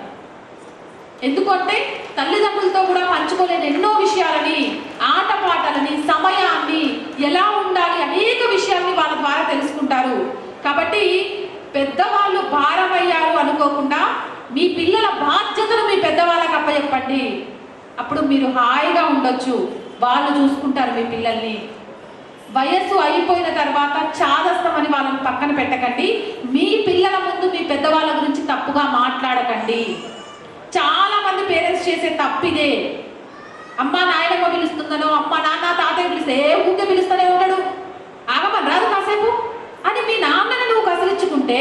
ఎందుకంటే తల్లిదండ్రులతో కూడా పంచుకోలేని ఎన్నో విషయాలని, ఆటపాటలని, సమయాన్ని, ఎలా ఉండాలి అనేక విషయాల్ని వాళ్ళ ద్వారా తెలుసుకుంటారు. కాబట్టి పెద్దవాళ్ళు భారమయ్యారు అనుకోకుండా మీ పిల్లల బాధ్యతను మీ పెద్దవాళ్ళకి అప్పచెప్పండి. అప్పుడు మీరు హాయిగా ఉండొచ్చు, వాళ్ళు చూసుకుంటారు మీ పిల్లల్ని. వయస్సు అయిపోయిన తర్వాత చాదస్తమని వాళ్ళని పక్కన పెట్టకండి. మీ పిల్లల ముందు మీ పెద్దవాళ్ళ గురించి తప్పుగా మాట్లాడకండి. చాలా మంది పేరెంట్స్ చేసే తప్పిదే. అమ్మ నాయనమ్మ పిలుస్తుందనో, అమ్మ నాన్న తాతయ్య పిలిస్తే ఏ ఊరికే పిలుస్తూనే ఉంటాడు, ఆగమని రాదు కాసేపు అని మీ నాన్నని నువ్వు కసిరించుకుంటే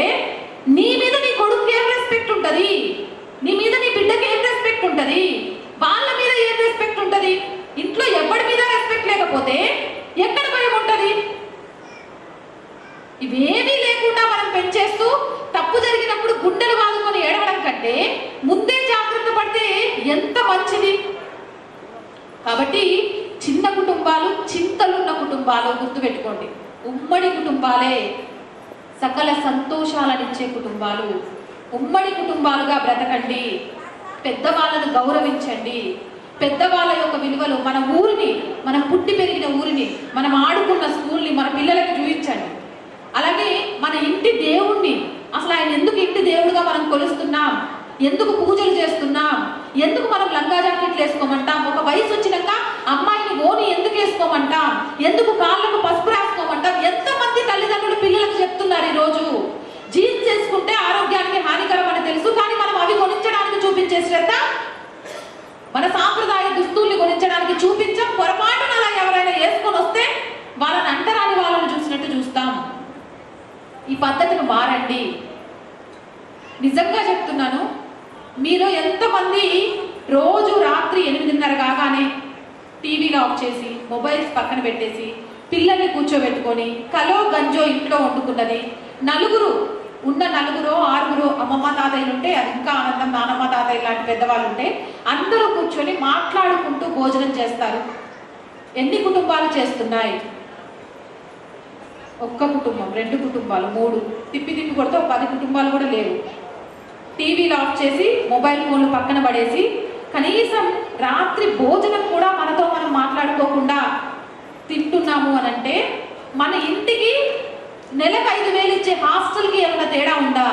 నీ మీద నీ కొడుకు ఏం రెస్పెక్ట్ ఉంటుంది? నీ మీద నీ బిడ్డకి ఏం రెస్పెక్ట్ ఉంటుంది? వాళ్ళ మీద ఏం రెస్పెక్ట్ ఉంటుంది? ఇంట్లో ఎవరి మీద రెస్పెక్ట్ లేకపోతే ఎక్కడ భయం ఉంటుంది? ఇవేమీ లేకుండా మనం పెంచేస్తూ తప్పు జరిగినప్పుడు గుండెలు బాదుకొని ఏడవడం కంటే ముందే జాగ్రత్త పడితే ఎంత మంచిది. కాబట్టి చిన్న కుటుంబాలు, చింతలున్న కుటుంబాలు గుర్తుపెట్టుకోండి. ఉమ్మడి కుటుంబాలే సకల సంతోషాలనిచ్చే కుటుంబాలు. ఉమ్మడి కుటుంబాలుగా బ్రతకండి. పెద్దవాళ్ళను గౌరవించండి. పెద్దవాళ్ళ యొక్క విలువలు, మన ఊరిని, మనం పుట్టి పెరిగిన ఊరిని, మనం ఆడుకున్న స్కూల్ని మన పిల్లలకి చూపించండి. అలాగే మన ఇంటి దేవుణ్ణి, అసలు ఆయన ఎందుకు ఇంటి దేవుడుగా మనం కొలుస్తున్నాం, ఎందుకు పూజలు చేస్తున్నాం, ఎందుకు మనం లంగా జాకెట్లు వేసుకోమంటాం, ఒక వయసు వచ్చినాక అమ్మాయిని ఓని ఎందుకు వేసుకోమంటాం, ఎందుకు కాళ్ళకు పసుపు రాసుకోమంటాం. ఎంతమంది తల్లిదండ్రులు పిల్లలకు చెప్తున్నారు ఈరోజు జీన్స్ చేసుకుంటే ఆరోగ్యానికి హానికరం అని తెలుసు, కానీ మనం అవి కొనించడానికి చూపించే శ్రద్ధ, మన సాంప్రదాయ దుస్తుల్ని కొనించడానికి చూపించాం. పొరపాటున అలా ఎవరైనా వేసుకొని వస్తే వాళ్ళని అంటరాని వాళ్ళని చూసినట్టు చూస్తాం. ఈ పద్ధతిని మారండి. నిజంగా చెప్తున్నాను, మీలో ఎంతమంది రోజు రాత్రి 8:30 కాగానే టీవీలు ఆఫ్ చేసి మొబైల్స్ పక్కన పెట్టేసి పిల్లల్ని కూర్చోబెట్టుకొని కలో గంజో ఇంట్లో వండుకున్నది, నలుగురు 6 అమ్మమ్మ తాతయ్యలు ఉంటే అది ఇంకా ఆనందం, నానమ్మ తాతయ్య లాంటి పెద్దవాళ్ళు ఉంటే అందరూ కూర్చొని మాట్లాడుకుంటూ భోజనం చేస్తారు. ఎన్ని కుటుంబాలు చేస్తున్నాయి? ఒక్క కుటుంబం, 2 కుటుంబాలు, 3 తిప్పి కొడితే 10 కుటుంబాలు కూడా లేవు. టీవీలు ఆఫ్ చేసి మొబైల్ ఫోన్లు పక్కన పడేసి కనీసం రాత్రి భోజనం కూడా మనతో మనం మాట్లాడుకోకుండా తింటున్నాము అని అంటే మన ఇంటికి నెలకు 5,000 ఇచ్చే హాస్టల్కి ఏమైనా తేడా ఉందా?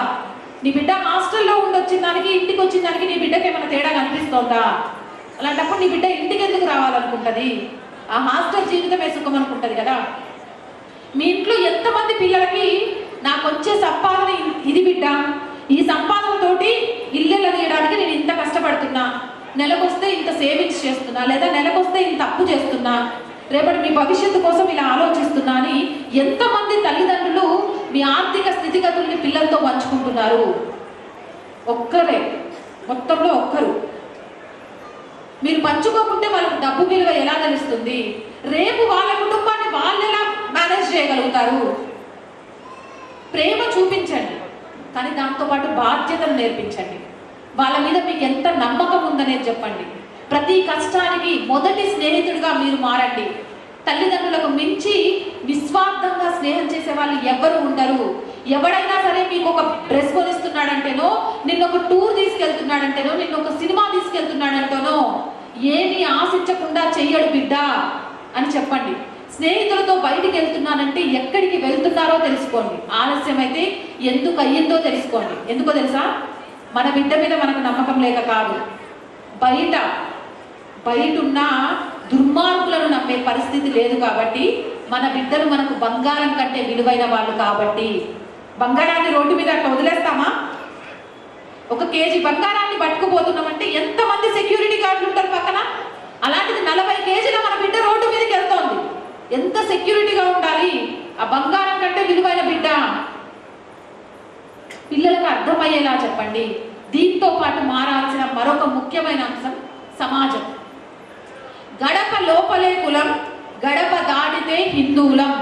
నీ బిడ్డ హాస్టల్లో ఉండొచ్చిన దానికి ఇంటికి వచ్చిన దానికి నీ బిడ్డకి ఏమైనా తేడా కనిపిస్తోందా? అలాంటప్పుడు నీ బిడ్డ ఇంటికి ఎందుకు రావాలనుకుంటుంది? ఆ హాస్టల్ జీవితమే సుఖం అనుకుంటుంది కదా. మీ ఇంట్లో ఎంతమంది పిల్లలకి నాకు వచ్చే సంపాదన ఇది బిడ్డ, ఈ సంపాదనతోటి ఇల్లు తీయడానికి నేను ఇంత కష్టపడుతున్నా, నెలకొస్తే ఇంత సేవింగ్స్ చేస్తున్నా, లేదా నెలకొస్తే ఇంత అప్పు చేస్తున్నా, రేపటి మీ భవిష్యత్తు కోసం ఇలా ఆలోచిస్తున్నా అని ఎంతమంది తల్లిదండ్రులు మీ ఆర్థిక స్థితిగతుల్ని పిల్లలతో పంచుకుంటున్నారు? ఒక్కరే, మొత్తంలో ఒక్కరు. మీరు పంచుకోకుంటే వాళ్ళకి డబ్బు విలువ ఎలా తెలుస్తుంది? రేపు వాళ్ళ కుటుంబాన్ని వాళ్ళు ఎలా మేనేజ్ చేయగలుగుతారు? ప్రేమ చూపించండి, కానీ దాంతోపాటు బాధ్యతను నేర్పించండి. వాళ్ళ మీద మీకు ఎంత నమ్మకం ఉందనేది చెప్పండి. ప్రతి కష్టానికి మొదటి స్నేహితుడిగా మీరు మారండి. తల్లిదండ్రులకు మించి నిస్వార్థంగా స్నేహం చేసే వాళ్ళు ఎవరు ఉండరు. ఎవడైనా సరే మీకు ఒక డ్రెస్ కొనిస్తున్నాడంటేనో, నిన్న ఒక టూర్ తీసుకెళ్తున్నాడంటేనో, నిన్న ఒక సినిమా తీసుకెళ్తున్నాడంటేనో ఏమీ ఆశించకుండా చెయ్యడు బిడ్డ అని చెప్పండి. స్నేహితులతో బయటికి వెళ్తున్నానంటే ఎక్కడికి వెళ్తున్నారో తెలుసుకోండి. ఆలస్యం అయితే ఎందుకు అయ్యిందో తెలుసుకోండి. ఎందుకో తెలుసా? మన బిడ్డ మీద మనకు నమ్మకం లేక కాదు, బయట ఉన్న దుర్మార్గులను నమ్మే పరిస్థితి లేదు కాబట్టి, మన బిడ్డలు మనకు బంగారం కంటే విలువైన వాళ్ళు కాబట్టి. బంగారాన్ని రోడ్డు మీద అట్లా వదిలేస్తామా? 1 కేజీ బంగారాన్ని పట్టుకుపోతున్నామంటే ఎంతమంది సెక్యూరిటీ గార్డులు ఉంటారు పక్కన? అలాంటిది 40 కేజీల మన బిడ్డ రోడ్డు మీదకి వెళ్తోంది. ఎంత సెక్యూరిటీగా ఉండాలి? ఆ బంగారం కంటే విలువైన బిడ్డ. పిల్లలకు అర్థమయ్యేలా చెప్పండి. దీంతో పాటు మారాల్సిన మరొక ముఖ్యమైన అంశం సమాజం. గడప లోపలే కులం, గడప దాటితే హిందువులం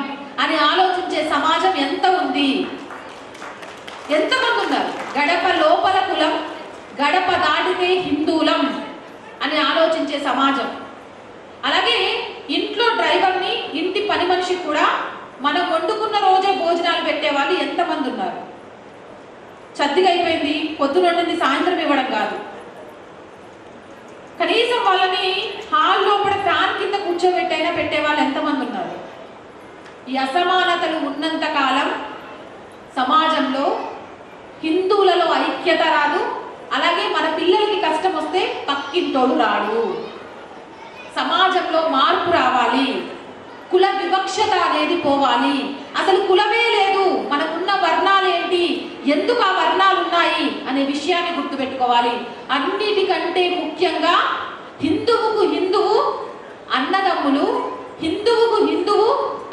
అని ఆలోచించే సమాజం ఎంత ఉంది? ఎంతమంది ఉన్నారు? గడప లోపల కులం, గడప దాటితే హిందువులం అని ఆలోచించే సమాజం. అలాగే ఇంట్లో డ్రైవర్ని, ఇంటి పని మనిషి కూడా మనం వండుకున్న రోజే భోజనాలు పెట్టే వాళ్ళు ఎంతమంది ఉన్నారు? చద్దిగా అయిపోయింది, పొద్దున వండింది సాయంత్రం ఇవ్వడం కాదు. కనీసం వాళ్ళని హాల్ లోపల ఫ్యాన్ కింద కూర్చోబెట్టైనా పెట్టే వాళ్ళు ఎంతమంది ఉన్నారు? ఈ అసమానతలు ఉన్నంత కాలం సమాజంలో హిందువులలో ఐక్యత రాదు. అలాగే మన పిల్లలకి కష్టం వస్తే పక్కింటోడు రాడు. సమాజంలో మార్పు రావాలి. కుల వివక్షత అనేది పోవాలి. అసలు కులమే లేదు, మనకున్న వర్ణాలు ఏంటి, ఎందుకు ఆ వర్ణాలు ఉన్నాయి అనే విషయాన్ని గుర్తుపెట్టుకోవాలి. అన్నిటికంటే ముఖ్యంగా హిందువుకు హిందువు అన్నదమ్ములు, హిందువుకు హిందువు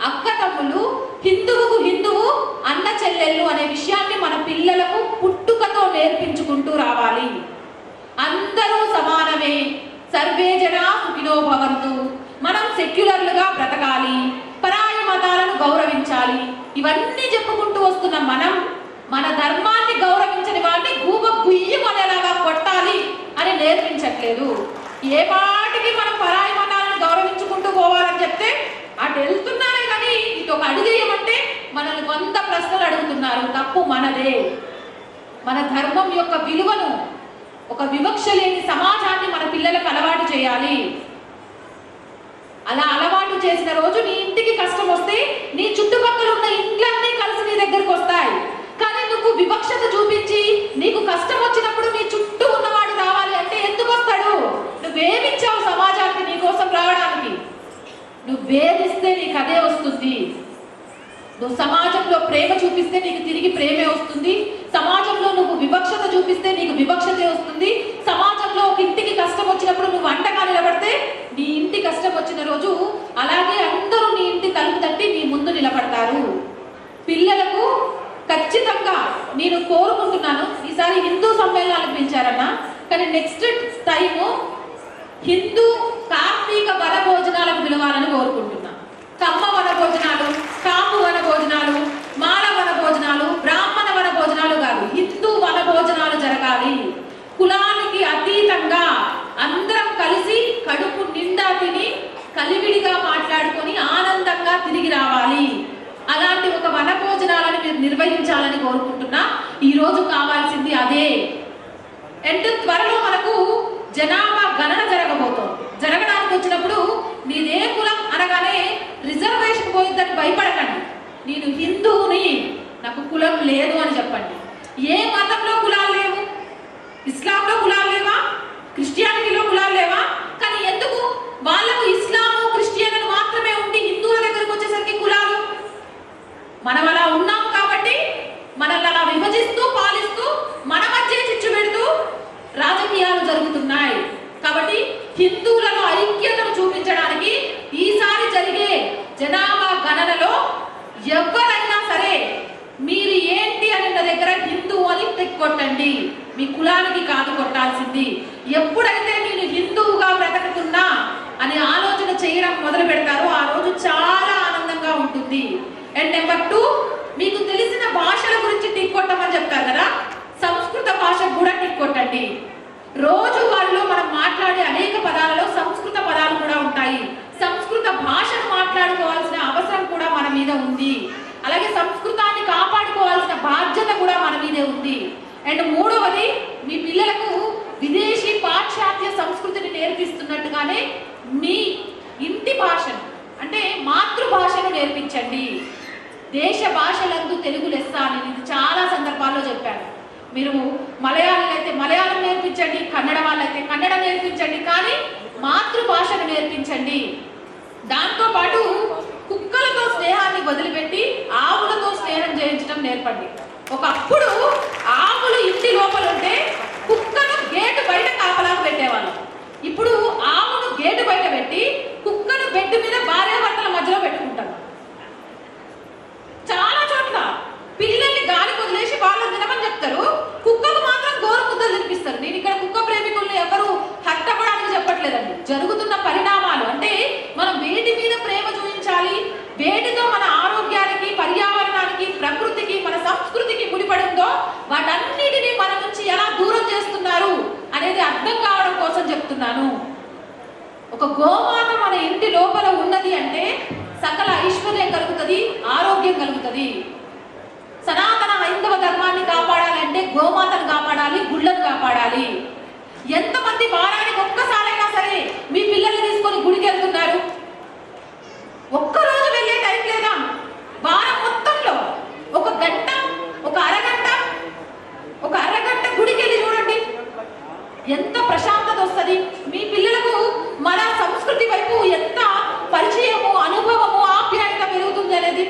అక్క తమ్ములు, హిందువుకు హిందువు అన్న చెల్లెళ్ళు అనే విషయాన్ని మన పిల్లలకు పుట్టుకతో నేర్పించుకుంటూ రావాలి. అందరూ సమానమే, సర్వే జనా సుఖినో భవంతు. మనం సెక్యులర్లుగా బ్రతకాలి, పరాయి మతాలను గౌరవించాలి. ఇవన్నీ చెప్పుకుంటూ వస్తున్న మనం మన ధర్మాన్ని గౌరవించని వాడిని గూబ గుయ్యం అనేలాగా కొట్టాలి అని నేర్పించట్లేదు. ఏ పాటికి మనం పరాయి మతాలను గౌరవించుకుంటూ పోవాలని చెప్తే అటు వెళ్తున్నారే కానీ ఇటు ఒక అడుగేయమంటే మనల్ని 100 ప్రశ్నలు అడుగుతున్నారు. తప్పు మనదే. మన ధర్మం యొక్క విలువను, ఒక వివక్ష లేని సమాజాన్ని మన పిల్లలకు అలవాటు చేయాలి. అలా అలవాటు చేసిన రోజు నీ ఇంటికి కష్టం వస్తే నీ చుట్టుపక్కల ఉన్న ఇండ్లన్నీ కలిసి నీ దగ్గరకు వస్తాయి. కానీ నువ్వు వివక్షత చూపించి నీకు కష్టం వచ్చినప్పుడు నీ చుట్టూ ఉన్నవాడు రావాలి అంటే ఎందుకు వస్తాడు? నువ్వేమిచ్చావు సమాజానికి నీ కోసం రావడానికి? నువ్వేదిస్తే నీకు అదే వస్తుంది. నువ్వు సమాజంలో ప్రేమ చూపిస్తే నీకు తిరిగి ప్రేమే వస్తుంది. సమాజంలో నువ్వు వివక్షత చూపిస్తే నీకు వివక్షతే వస్తుంది. సమాజంలో ఒక ఇంటికి కష్టం వచ్చినప్పుడు నువ్వు అంటగా నిలబడితే నీ ఇంటి కష్టం వచ్చిన రోజు అలాగే అందరూ నీ ఇంటి తలుపు తట్టి నీ ముందు నిలబడతారు. పిల్లలకు ఖచ్చితంగా నేను కోరుకుంటున్నాను, ఈసారి హిందూ సమ్మేళనాలకు పిలిచారన్నా, కానీ నెక్స్ట్ టైము హిందూ కార్తీక వన భోజనాలకు పిలవాలని కోరుకుంటున్నా. కమ్మ వన భోజనాలు, కాపు వన భోజనాలు, మాల వన భోజనాలు, బ్రాహ్మణ వన భోజనాలు కాదు, హిందూ వన భోజనాలు జరగాలి. కులానికి అతీతంగా అందరం కలిసి కడుపు నిండా తిని కలివిడిగా మాట్లాడుకొని ఆనందంగా తిరిగి రావాలి. అలాంటి ఒక వన భోజనాలను మీరు నిర్వహించాలని కోరుకుంటున్నా. ఈరోజు కావాల్సింది అదే. అండ్ త్వరలో మనకు జనాభా గణన జరగబోతోంది. జరగడానికి వచ్చినప్పుడు నీదే కులం అనగానే రిజర్వేషన్ పోయిందని భయపడకండి. నేను హిందువుని, నాకు కులం లేదు అని చెప్పండి. ఏ మతంలో కులాలు లేవు? ఇస్లాంలో కులాలు లేవా? క్రిస్టియానిటీలో కులాలు లేవా? కానీ ఎందుకు వాళ్ళకు ఇస్లాము క్రిస్టియన్లు మాత్రమే ఉండి హిందువుల దగ్గరకు వచ్చేసరికి కులాలు? మనం అలా ఉన్నాం కాబట్టి మనల్ని అలా విభజిస్తూ పాలిస్తూ మన మధ్య చిచ్చు పెడుతూ రాజకీయాలు జరుగుతున్నాయి. కాబట్టి హిందువులలో ఐక్యతను చూపించడానికి ఈసారి జరిగే జనాభా గణనలో ఎవరైనా సరే మీరు ఏంటి అనే దగ్గర హిందూ అని కొట్టండి. మీ కులానికి కాదు కొట్టాల్సింది. ఎప్పుడైతే నేను హిందువుగా బ్రతకుతున్నా అని ఆలోచన చేయడం మొదలు పెడతారో ఆ రోజు చాలా ఆనందంగా ఉంటుంది. అండ్ నెంబర్ 2, మీకు తెలిసిన భాషల గురించి టిక్ కొట్టమని చెప్తారు కదా, సంస్కృత భాషకు కూడా టిక్ కొట్టండి. రోజు వాళ్ళు మనం మాట్లాడే అనేక పదాలలో సంస్కృత పదాలు కూడా ఉంటాయి. సంస్కృత భాషను మాట్లాడుకోవాల్సిన అవసరం కూడా మన మీద ఉంది. అలాగే సంస్కృతాన్ని కాపాడుకోవాల్సిన బాధ్యత కూడా మన మీదే ఉంది. అండ్ మూడవది, మీ పిల్లలకు విదేశీ పాశ్చాత్య సంస్కృతిని నేర్పిస్తున్నట్టుగానే మీ ఇంటి భాషను అంటే మాతృభాషను నేర్పించండి. దేశ భాషలందు తెలుగు లెస్స అని ఇది చాలా సందర్భాల్లో చెప్పాను. మీరు మలయాళీలు అయితే మలయాళం నేర్పించండి, కన్నడ వాళ్ళైతే కన్నడ నేర్పించండి, కానీ మాతృభాషను నేర్పించండి. దాంతోపాటు కుక్కలతో స్నేహాన్ని వదిలిపెట్టి ఆవులతో స్నేహం చేయించడం నేర్పండి. ఒకప్పుడు ఆవులు ఇంటి లోపల ఉంటే కుక్కను గేటు బయట కాపలాకు పెట్టేవాళ్ళం. ఇప్పుడు ఆవును గేటు బయట పెట్టి కుక్కను బెడ్ మీద భార్యాభర్తల మధ్యలో పెట్టుకుంటారు. చాలా చోట్ల పిల్లల్ని గాలి వదిలేసి వాళ్ళని తినమని చెప్తారు, కుక్కకు మాత్రం గోరు ముద్దలు తినిపిస్తారు. నేను ఇక్కడ కుక్క ప్రేమికుల్ని ఎవరు హట్టపడానికి చెప్పట్లేదండి. జరుగుతున్న పరిణామాలు అంటే మనం వేటి మీద ప్రేమ చూపించాలి, వేటితో మన ఆరోగ్యానికి, పర్యావరణానికి, ప్రకృతికి, మన సంస్కృతికి ముడిపడిందో వాటన్నిటినీ మన నుంచి ఎలా దూరం చేస్తున్నారు అనేది అర్థం కావడం కోసం చెప్తున్నాను. ఒక గోమాత మన ఇంటి లోపల ఉన్నది అంటే సకల ఐశ్వర్యం కలుగుతుంది, ఆరోగ్యం కలుగుతుంది. సనాతన హైందవ ధర్మాన్ని కాపాడాలంటే గోమాతను కాపాడాలి, గుళ్ళను కాపాడాలి. ఎంతమంది వారానికి ఒక్కసారైనా సరే మీ పిల్లల్ని తీసుకొని గుడికి వెళ్తున్నారు? ఒక్కరోజు వెళ్ళే టైం లేదా? వారం మొత్తంలో ఒక గంట, ఒక అరగంట గుడికి వెళ్ళి చూడండి, ఎంత ప్రశాంతత వస్తుంది. మీ పిల్లలకు మన సంస్కృతి వైపు ఎంత పరిచయము, అనుభవము, ఆప్యాయత పెరుగుతుంది అనేది.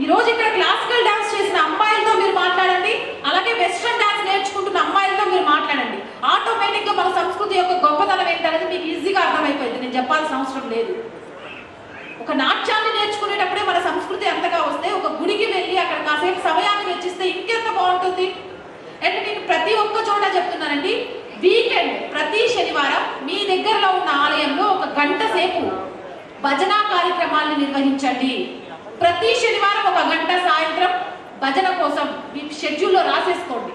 ఈరోజు ఇక్కడ క్లాసికల్ డాన్స్ చేసిన అమ్మాయిలతో మీరు మాట్లాడండి, అలాగే వెస్ట్రన్ డాన్స్ నేర్చుకుంటున్న అమ్మాయిలతో మీరు మాట్లాడండి. ఆటోమేటిక్గా మన సంస్కృతి యొక్క గొప్పతనం ఏంటనేది మీకు ఈజీగా అర్థమైపోయింది. నేను చెప్పాల్సిన అవసరం లేదు. ఒక నాట్యాన్ని నేర్చుకునేటప్పుడే మన సంస్కృతి అంతగా వస్తే ఒక గుడికి వెళ్ళి అక్కడ కాసేపు సమయాన్ని వెచ్చిస్తే ఇంకెంత బాగుంటుంది. అండ్ నేను ప్రతి ఒక్క చోట చెప్తున్నానండి, వీకెండ్ ప్రతి శనివారం మీ దగ్గరలో ఉన్న ఆలయంలో ఒక గంట సేపు భజన కార్యక్రమాలను నిర్వహించండి. ప్రతి శనివారం ఒక గంట సాయంత్రం భజన కోసం మీ షెడ్యూల్లో రాసేసుకోండి.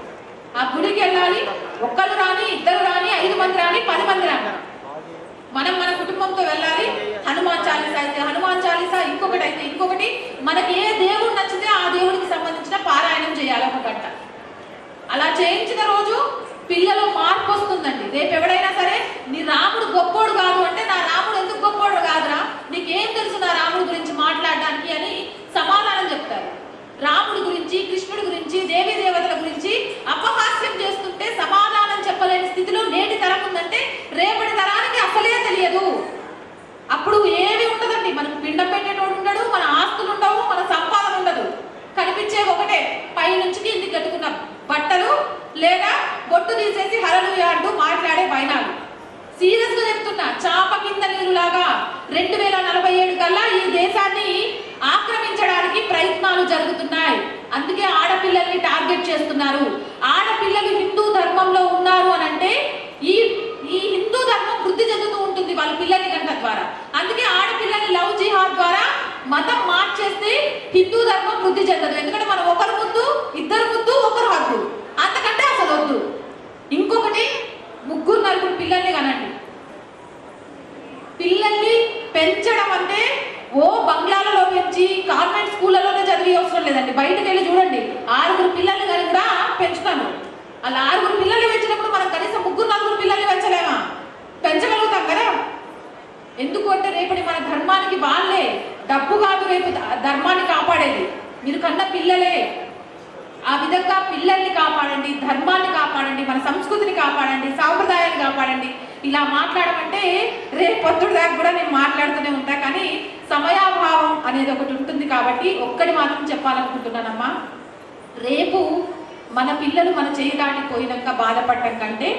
ఆ గుడికి వెళ్ళాలి, ఒక్కరు రాని, ఇద్దరు రాని, 5 మంది రాని, 10 మంది రాని, మనం మన కుటుంబంతో వెళ్ళాలి. హనుమాన్ చాలీసా అయితే హనుమాన్ చాలీసా, ఇంకొకటి అయితే ఇంకొకటి, మనకి ఏ దేవుడు నచ్చితే ఆ దేవుడికి సంబంధించిన పారాయణం చేయాలి ఒక గంట. అలా చేయించిన రోజు పిల్లలు మార్పు వస్తుందండి. రేపు ఎవడైనా సరే నీ రాముడు గొప్పోడు కాదు అంటే, నా రాముడు ఎందుకు గొప్పోడు కాదురా, నీకేం తెలుసు నా రాముడి గురించి మాట్లాడడానికి అని సమాధానం చెప్తారు. రాముడి గురించి, కృష్ణుడి గురించి, దేవీ దేవతల గురించి అపహాస్యం చేస్తుంటే సమాధానం చెప్పలేని స్థితిలో నేటి తరం ఉందంటే రేపటి తరానికి అసలే తెలియదు. అప్పుడు ఏమి ఉండదండి, మనకు పిండం పెట్టేటోడు ఉండడు, మన ఆస్తులు ఉండవు, మన సంపాదన ఉండదు. కనిపించే ఒకటే, పై నుంచి కిందికి కట్టుకున్న బట్టలు లేదా బొట్టు తీసేసి హల్లెలూయా అంటూ మాట్లాడే బైనాలు. సీరియస్ గా చెప్తున్నా, చాప కింద నీరులాగా 2047 కల్లా ఈ దేశాన్ని ఆక్రమించడానికి ప్రయత్నాలు జరుగుతున్నాయి. అందుకే ఆడపిల్లల్ని టార్గెట్ చేస్తున్నారు. ఆడపిల్లలు హిందూ ధర్మంలో ఉన్నారు అని అంటే ఈ హిందూ ధర్మం వృద్ధి చెందుతూ ఉంటుంది వాళ్ళ పిల్లల్ని గంట ద్వారా. అందుకే ఆడపిల్లల్ని లవ్ జిహాద్ ద్వారా మతం మార్చేస్తే హిందూ ధర్మం వృద్ధి చెందదు. ఎందుకంటే మనం ఒకరు ముందు, ఇద్దరు ముందు, ఒకరు హద్దు, అంతకంటే అసలు వద్దు. ఇంకొకటి, 3-4 పిల్లల్ని కనండి. పిల్లల్ని పెంచడం అంటే ఓ బంగ్లాలలో పెంచి కాన్వెంట్ స్కూళ్ళలోనే చదివి అవసరం లేదండి. బయటకు వెళ్ళి చూడండి, 6 పిల్లల్ని కానీ కూడా పెంచుతాను. అలా 6 పిల్లల్ని పెంచినప్పుడు మనం కనీసం 3-4 పిల్లల్ని పెంచలేమా? పెంచగలుగుతాం కదా. ఎందుకు అంటే రేపటి మన ధర్మానికి వాళ్ళే, డబ్బు కాదు రేపు ధర్మాన్ని కాపాడేది, మీరు కన్న పిల్లలే. ఆ విధంగా పిల్లల్ని కాపాడండి, ధర్మాన్ని కాపాడండి, మన సంస్కృతిని కాపాడండి, సాంప్రదాయాన్ని కాపాడండి. ఇలా మాట్లాడమంటే రేపు పొద్దుడు దాకా కూడా నేను మాట్లాడుతూనే ఉంటా, కానీ సమయాభావం అనేది ఒకటి ఉంటుంది కాబట్టి ఒక్కటి మాత్రం చెప్పాలనుకుంటున్నానమ్మా. రేపు మన పిల్లలు మన చేయి దాటిపోయినాక బాధపడటం కంటే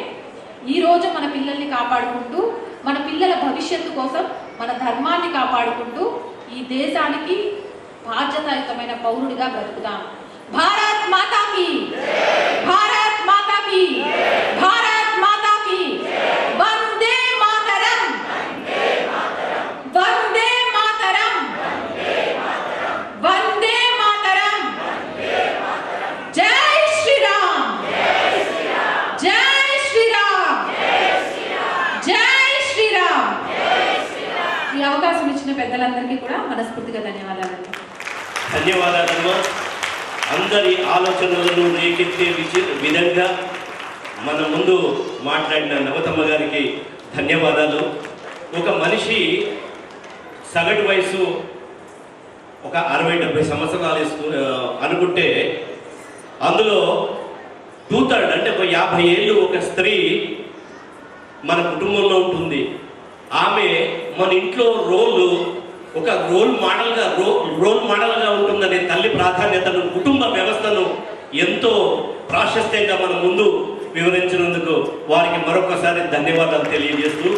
ఈరోజు మన పిల్లల్ని కాపాడుకుంటూ, మన పిల్లల భవిష్యత్తు కోసం మన ధర్మాన్ని కాపాడుకుంటూ ఈ దేశానికి బాధ్యతాయుతమైన పౌరుడిగా బ్రతుకుదాం. భారత్ మాతా కీ, భారత్ మాతా కీ, భారత్ మాతా కీ. వందే మాతరం, వందే మాతరం, వందే మాతరం. జై శ్రీరామ్, జై శ్రీరామ్, జై శ్రీరామ్. ఈ అవకాశం ఇచ్చిన పెద్ద పెద్దలందరికీ కూడా మనస్ఫూర్తిగా ధన్యవాదాలండి. ధన్యవాదాలమ్మా. అందరి ఆలోచనలను రేకెత్తే విధంగా మన ముందు మాట్లాడిన నవతమ్మ గారికి ధన్యవాదాలు. ఒక మనిషి సగటు వయసు ఒక 60-70 సంవత్సరాలు అనుకుంటే అందులో 2/3 అంటే ఒక 50 ఏళ్ళు ఒక స్త్రీ మన కుటుంబంలో ఉంటుంది. ఆమె మన ఇంట్లో ఒక రోల్ మోడల్గా ఉంటుందనే తల్లి ప్రాధాన్యతను, కుటుంబ వ్యవస్థను ఎంతో ప్రాశస్త్యంగా మన ముందు వివరించినందుకు వారికి మరొకసారి ధన్యవాదాలు తెలియజేస్తూ